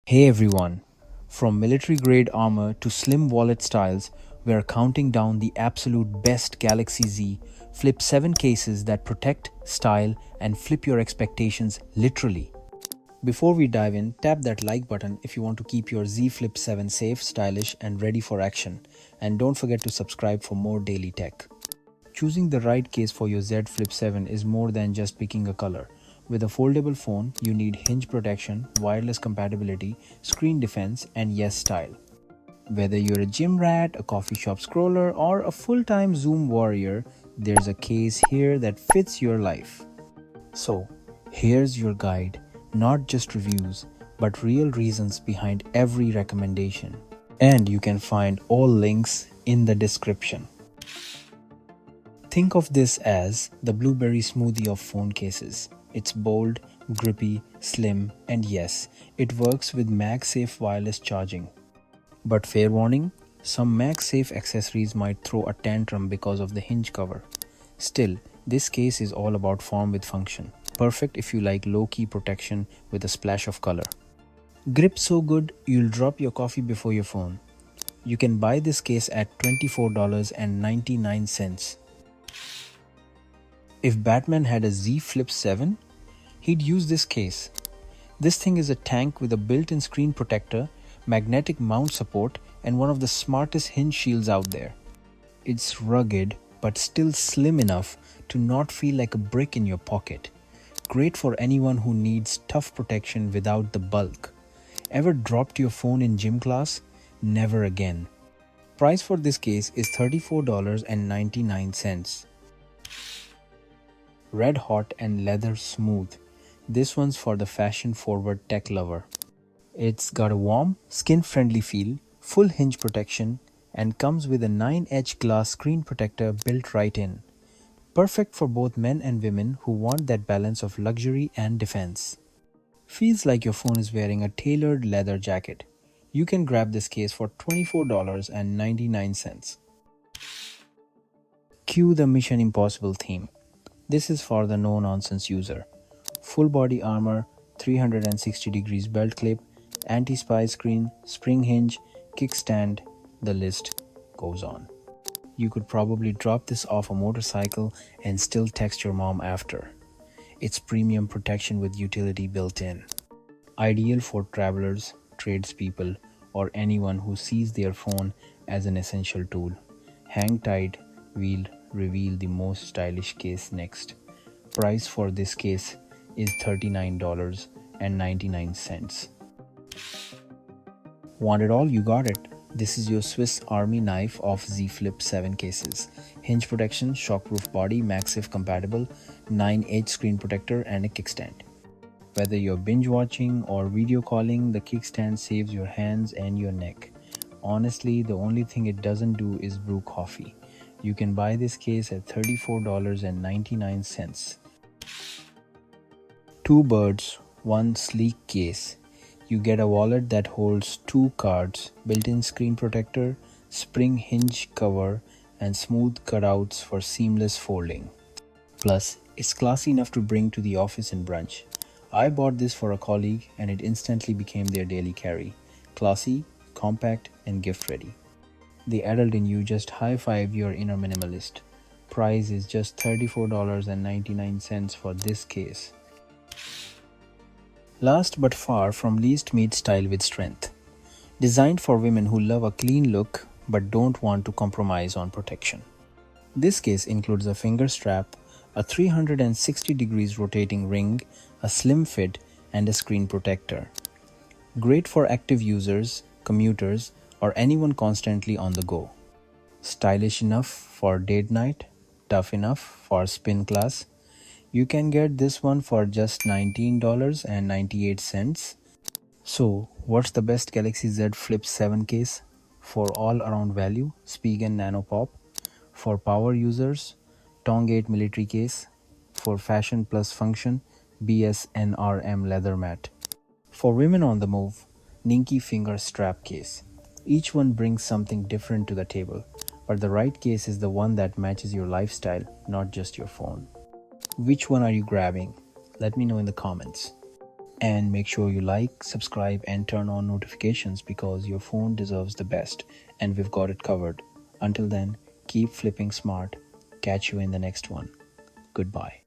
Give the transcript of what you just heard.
Hey everyone! From military grade armor to slim wallet styles, we are counting down the absolute best Galaxy Z Flip 7 cases that protect, style, and flip your expectations literally. Before we dive in, tap that like button if you want to keep your Z Flip 7 safe, stylish, and ready for action. And don't forget to subscribe for more daily tech. Choosing the right case for your Z Flip 7 is more than just picking a color. With a foldable phone, you need hinge protection, wireless compatibility, screen defense, and yes, style. Whether you're a gym rat, a coffee shop scroller, or a full-time Zoom warrior, there's a case here that fits your life. So, here's your guide, not just reviews, but real reasons behind every recommendation. And you can find all links in the description. Think of this as the blueberry smoothie of phone cases. It's bold, grippy, slim, and yes, it works with MagSafe wireless charging. But fair warning, some MagSafe accessories might throw a tantrum because of the hinge cover. Still, this case is all about form with function. Perfect if you like low-key protection with a splash of color. Grip so good, you'll drop your coffee before your phone. You can buy this case at $24.99. If Batman had a Z Flip 7, he'd use this case. This thing is a tank with a built-in screen protector, magnetic mount support, and one of the smartest hinge shields out there. It's rugged but still slim enough to not feel like a brick in your pocket. Great for anyone who needs tough protection without the bulk. Ever dropped your phone in gym class? Never again. Price for this case is $34.99. Red hot and leather smooth. This one's for the fashion-forward tech lover. It's got a warm, skin-friendly feel, full hinge protection, and comes with a 9-edge glass screen protector built right in. Perfect for both men and women who want that balance of luxury and defense. Feels like your phone is wearing a tailored leather jacket. You can grab this case for $24.99. Cue the Mission Impossible theme. This is for the no-nonsense user. Full body armor, 360 degrees belt clip, anti-spy screen, spring hinge, kickstand, the list goes on. You could probably drop this off a motorcycle and still text your mom after. It's premium protection with utility built in. Ideal for travelers, tradespeople, or anyone who sees their phone as an essential tool. Hang tight, we'll reveal the most stylish case next. Price for this case is $39.99. Want it all? You got it. This is your Swiss Army knife of Z Flip 7 cases. Hinge protection, shockproof body, MagSafe-compatible, 9-edge screen protector, and a kickstand. Whether you're binge watching or video calling, the kickstand saves your hands and your neck. Honestly, the only thing it doesn't do is brew coffee. You can buy this case at $34.99. Two birds, one sleek case. You get a wallet that holds 2 cards, built-in screen protector, spring hinge cover, and smooth cutouts for seamless folding. Plus, it's classy enough to bring to the office and brunch. I bought this for a colleague and it instantly became their daily carry. Classy, compact, and gift-ready. The adult in you just high-five your inner minimalist. Price is just $34.99 for this case. Last but far from least, meet style with strength. Designed for women who love a clean look but don't want to compromise on protection. This case includes a finger strap, a 360 degrees rotating ring, a slim fit, and a screen protector. Great for active users, commuters, or anyone constantly on the go. Stylish enough for date night, tough enough for spin class. You can get this one for just $19.98. So, what's the best Galaxy Z Flip 7 case? For all-around value, Spigen Nano Pop. For power users, TONGATE Military Case. For fashion plus function, B.S.N.R.M leather mat. For women on the move, NINKI Strap Case. Each one brings something different to the table, but the right case is the one that matches your lifestyle, not just your phone. Which one are you grabbing? Let me know in the comments. And make sure you like, subscribe, and turn on notifications because your phone deserves the best, and we've got it covered. Until then, keep flipping smart. Catch you in the next one. Goodbye.